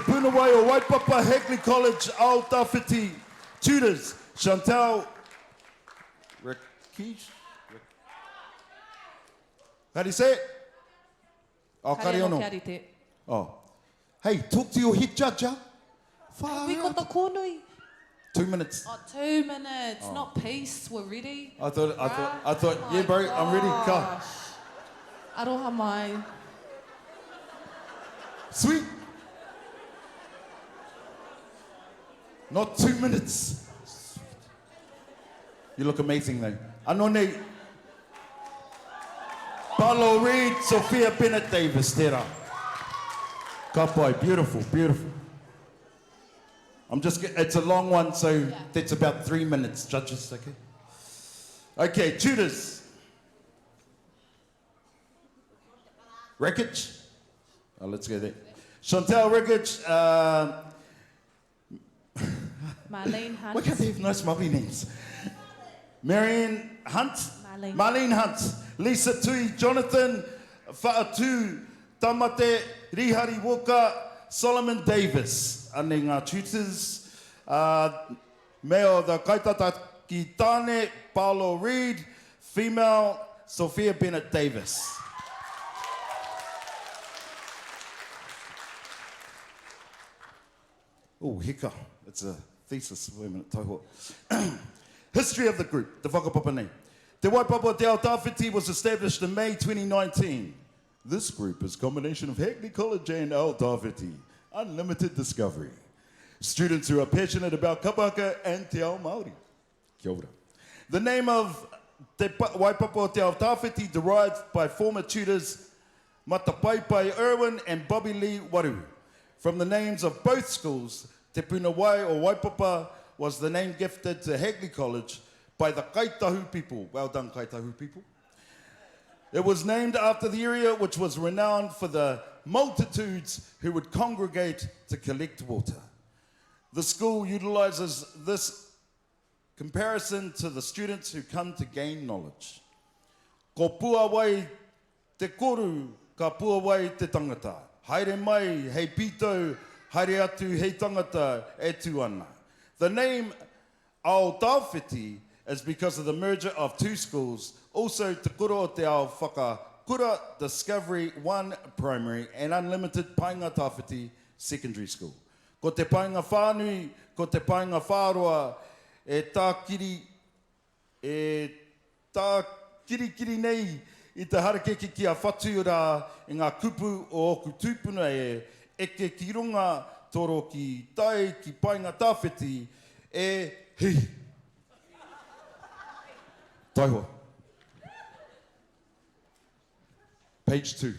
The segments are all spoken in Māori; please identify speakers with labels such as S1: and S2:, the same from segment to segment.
S1: Punawai o Waipapa Hagley College Ao Tawhiti tutors, Chantal Rakish. How do you say it? Oh, Kariono. Oh. Hey, talk to your head judge, huh?
S2: We got the konui.
S1: 2 minutes.
S2: Oh, 2 minutes, not peace. We're ready.
S1: I thought, yeah, bro, I'm ready. Come.
S2: Aroha mai.
S1: Sweet. Not 2 minutes. You look amazing, though. Anone. Paulo Reed, Sophia Bennett Davis, tera. Kapai, beautiful, beautiful. It's a long one, so that's about 3 minutes, judges, okay? Okay, tutors. Rickage. Oh, let's go there. Chantal Rickage.
S2: Marlene Hunt.
S1: Why can't they have nice Māori names? Marianne Hunt. Marlene Hunt. Lisa Tui. Jonathan Whaatu. Tamate Rihari Walker. Solomon Davis. Ane ngā tutors. Male the kaitata ki tāne. Paulo Reed. Female Sophia Bennett Davis. Oh, hika. It's a thesis. Wait a minute, tauhua. History of the group, the whakapapa nei. Te Waipapa Te Ao Tawhiti was established in May 2019. This group is a combination of Hackney College and Ao Tawhiti. Unlimited discovery. Students who are passionate about kapaka and te ao Māori. Kia ora. The name of Te Waipapa Te Ao Tawhiti derived by former tutors Matapaipai Irwin and Bobby Lee Waru. From the names of both schools, Te Punawai or Waipapa was the name gifted to Hagley College by the Kaitahu people. Well done, Kaitahu people. It was named after the area which was renowned for the multitudes who would congregate to collect water. The school utilizes this comparison to the students who come to gain knowledge. Ko pua wai te koru, ka pua wai te tangata. Haere mai, hei pito, haere atu, hei tangata, e tu ana. The name Ao Tawhiti is because of the merger of two schools, also Te Kura o Te Ao Whakakura Discovery 1 Primary and Unlimited Painga Tawhiti Secondary School. Ko te painga whānui, ko te painga whāroa, e tā kiri nei, I te harakeke ki a whatu rā i ngā kupu o oku tūpuna eke ki runga toro ki tai ki painga tawhiti e hi. Taiho. Page 2.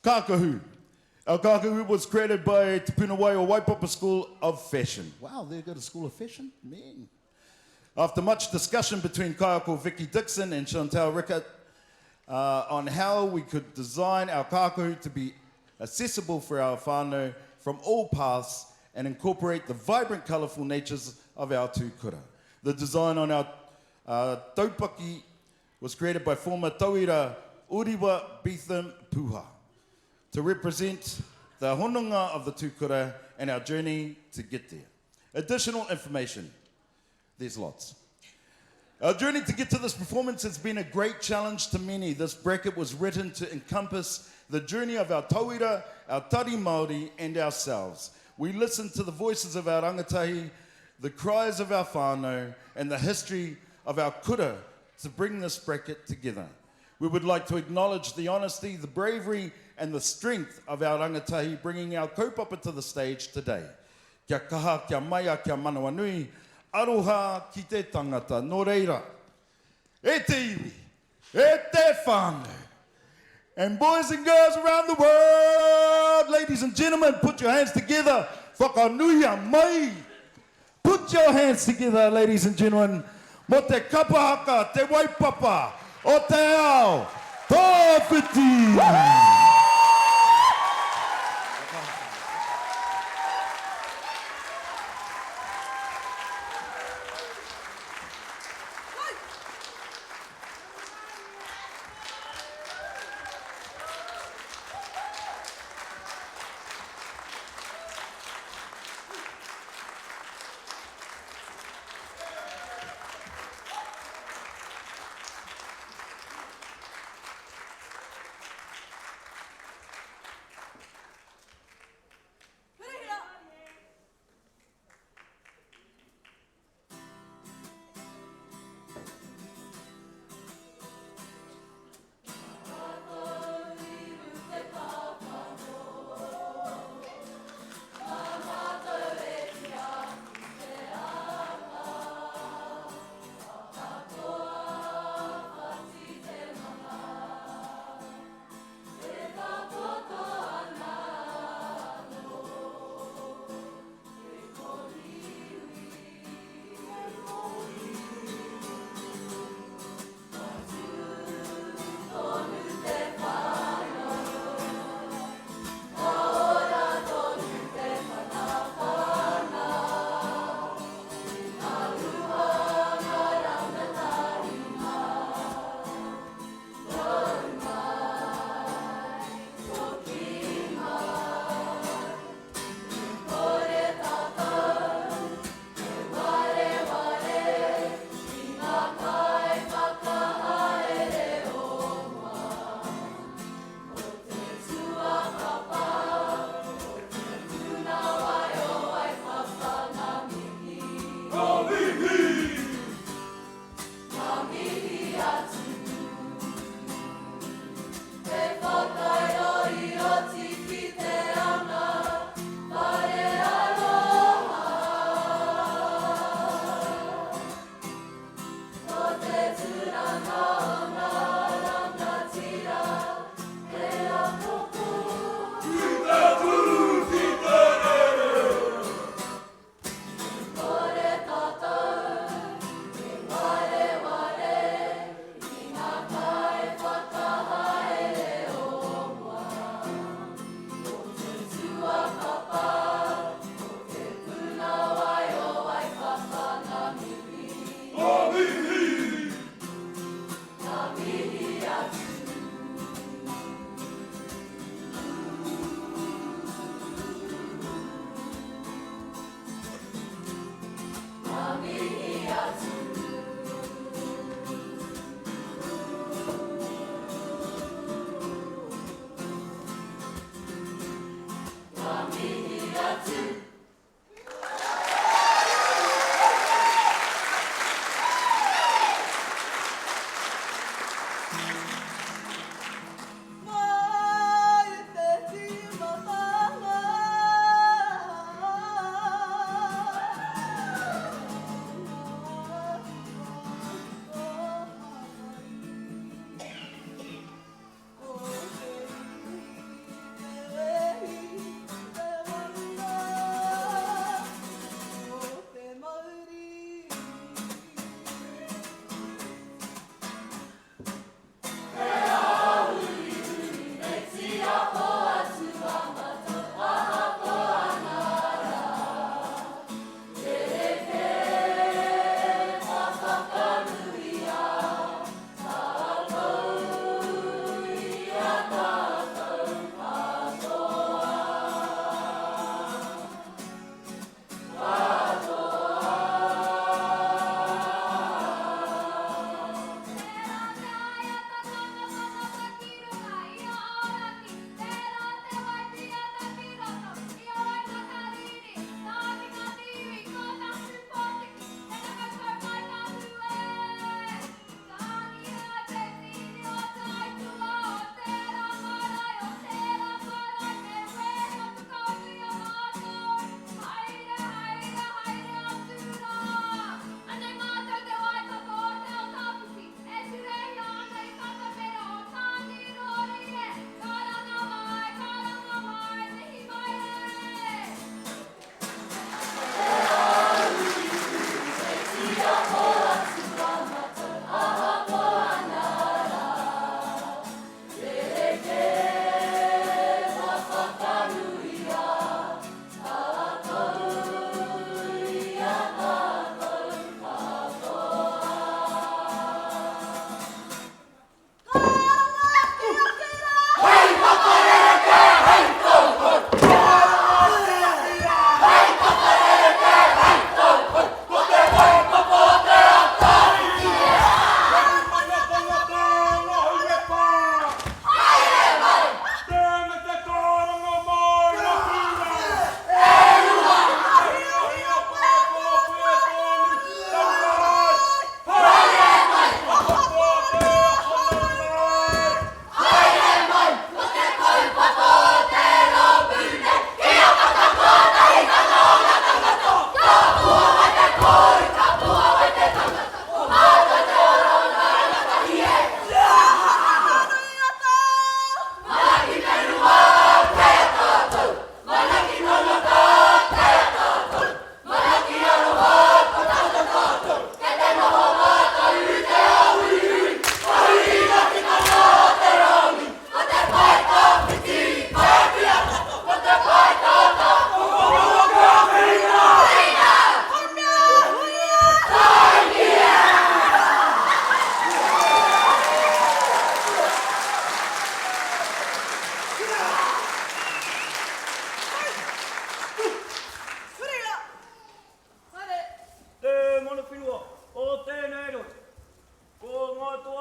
S1: Kākahu. Our kākahu was created by Te Punawai o Waipapa School of Fashion. Wow, they've got a School of Fashion? Man. After much discussion between Kaiako Vicky Dixon and Chantal Rickett on how we could design our kākahu to be accessible for our whānau from all paths and incorporate the vibrant, colourful natures of our tūkura. The design on our taupaki was created by former tauira Uriwa Beetham Puha to represent the hononga of the tūkura and our journey to get there. Additional information, there's lots. Our journey to get to this performance has been a great challenge to many. This bracket was written to encompass the journey of our tauira, our tari Māori, and ourselves. We listened to the voices of our rangatahi, the cries of our whānau, and the history of our kura to bring this bracket together. We would like to acknowledge the honesty, the bravery, and the strength of our rangatahi bringing our kaupapa to the stage today. Kia kaha, kia maia, kia manawa nui, aroha ki te tangata, no reira. E te iwi, e te whānau. And boys and girls around the world, ladies and gentlemen, put your hands together. Whakanuia mai. Put your hands together, ladies and gentlemen. Mo te kapahaka, te Waipapa, o te ao Tawhiti.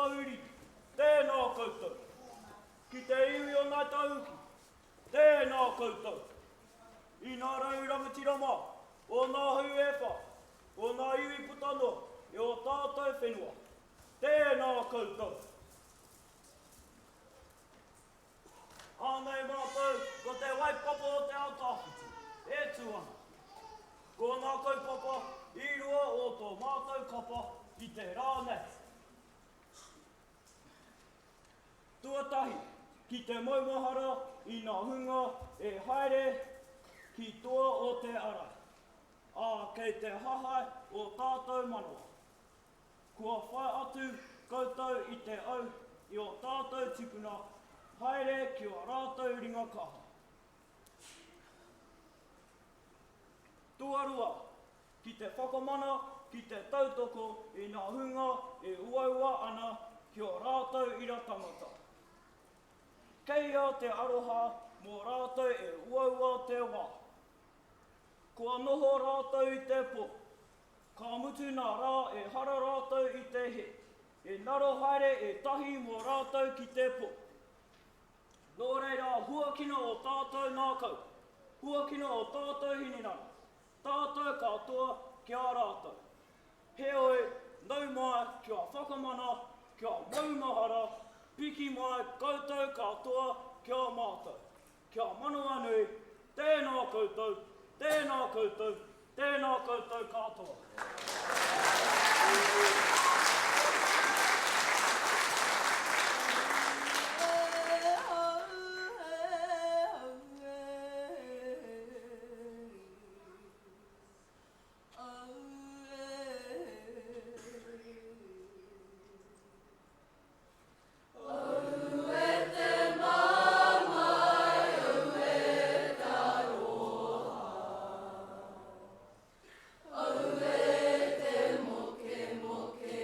S3: Tawhiti, tēnā koutou. Ki te iwi o ngā tauki, tēnā koutou. I ngā raurangatirama, o ngā huepa, o ngā iwi putano, e o tātou whenua, tēnā koutou. Ānei mātou, ko te waipapa o te ao Tawhiti, e tuana. Ko ngā kaupapa, i rua o tō mātou kapa i te rānei. Tuatahi, ki te maumahara i ngā hunga e haere ki toa o te arai. Ā, kei te hahai o tātou manawa. Kua whai atu koutou i te au i o tātou tipuna haere ki o rātou ringa kaha. Tuarua, ki te whakamana, ki te tautoko i ngā hunga e uaua ana ki o rātou ira tangata. Keia te aroha mō rātou e uaua te wā. Kua noho rātou i te po. Ka mutu nā rā e hara rātou i te he. E naro haere e tahi mō rātou ki te po. Nō reira, huakina o tātou nākau. Huakina o tātou hininana. Tātou katoa kia rātou. Heoi, nau mai kia whakamana, kia maumahara, piki mai koutou katoa kia mātou. Kia manawa nui, tēnā koutou, tēnā koutou, tēnā koutou katoa.
S4: Moke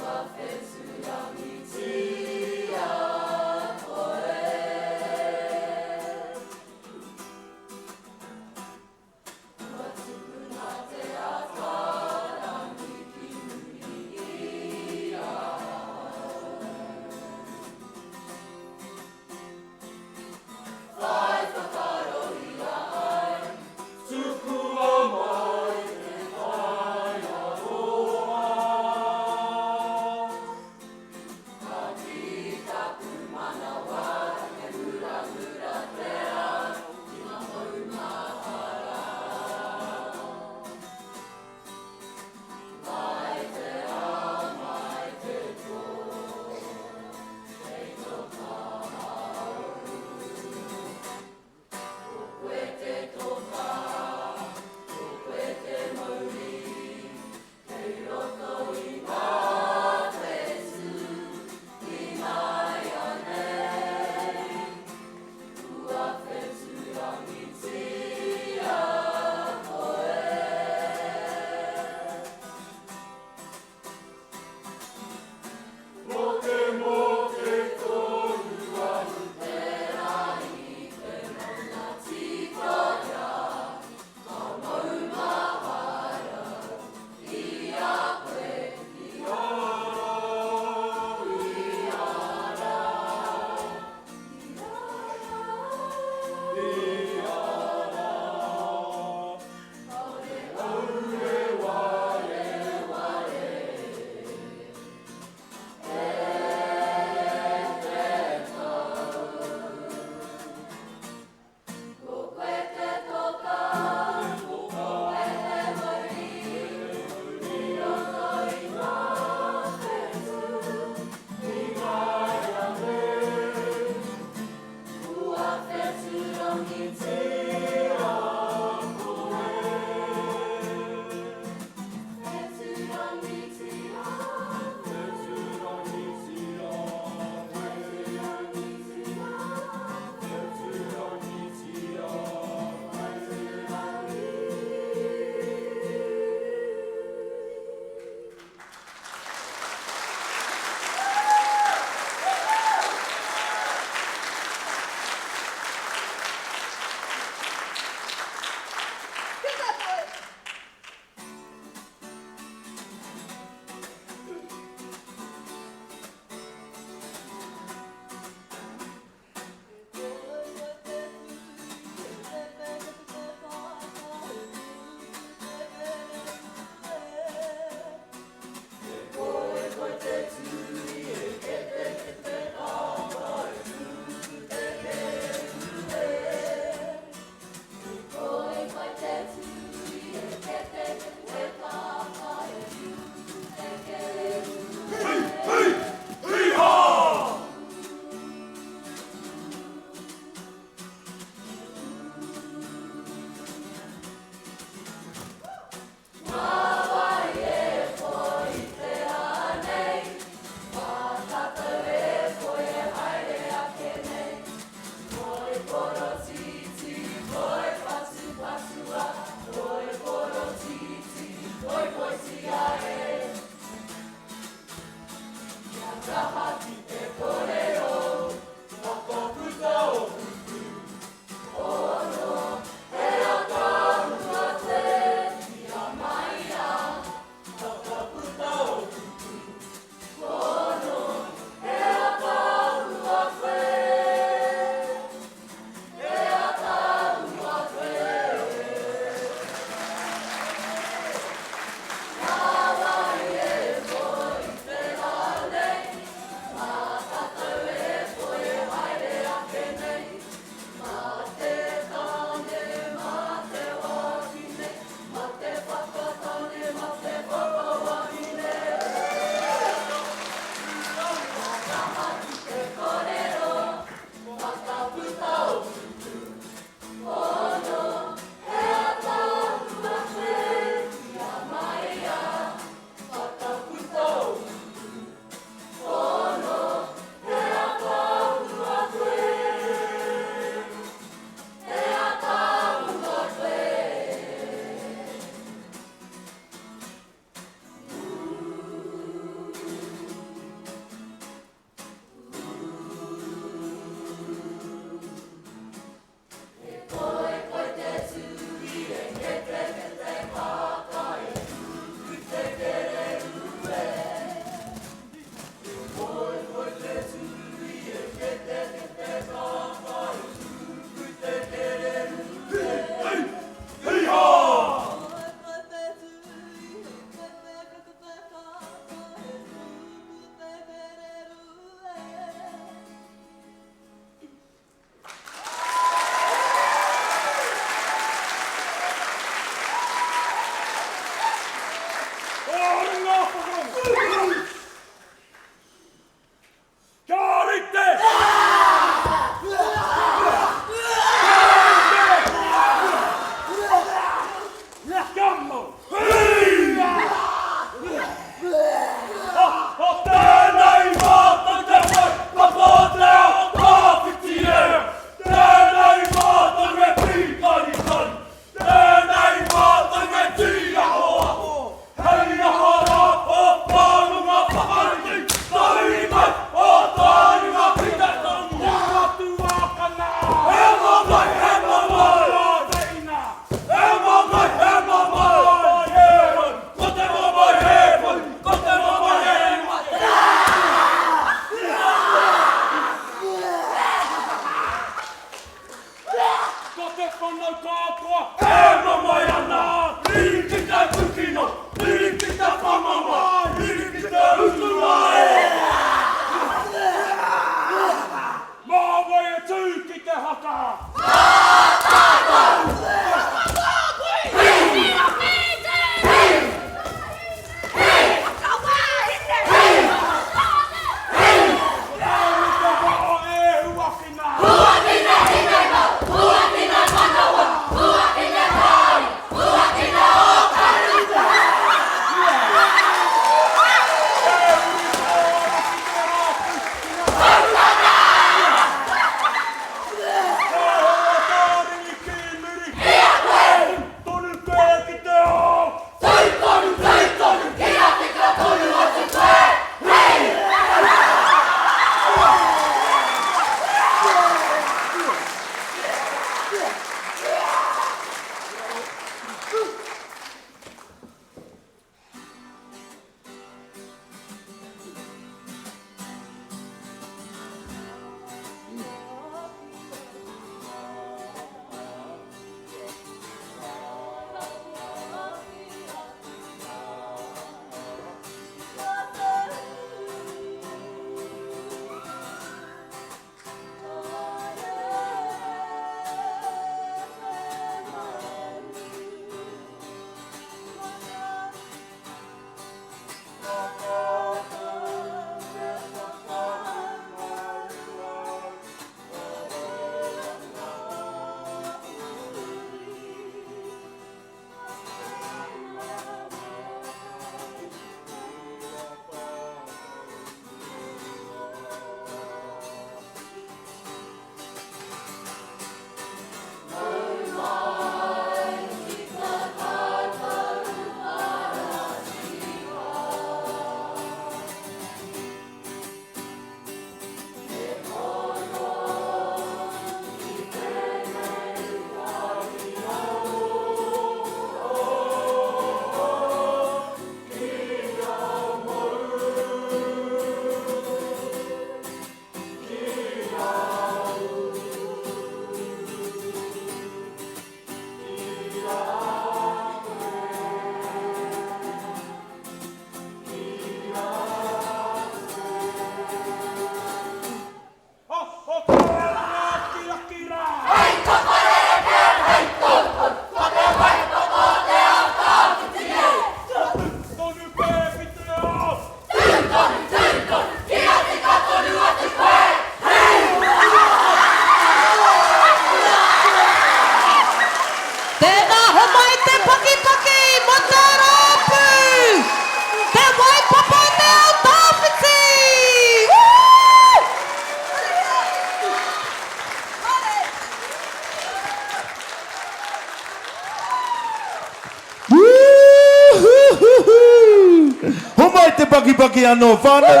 S1: baki anō whānau.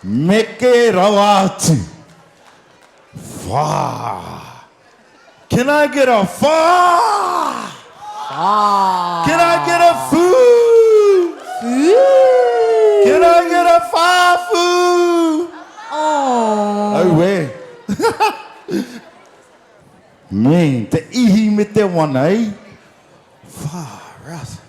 S1: Meke rawa atu. Wā. Can I get a wā? Can I get a foo? Can I get a wā-foo? Oh, wē. Man, te ihi me te wana, eh? Wā, rasa.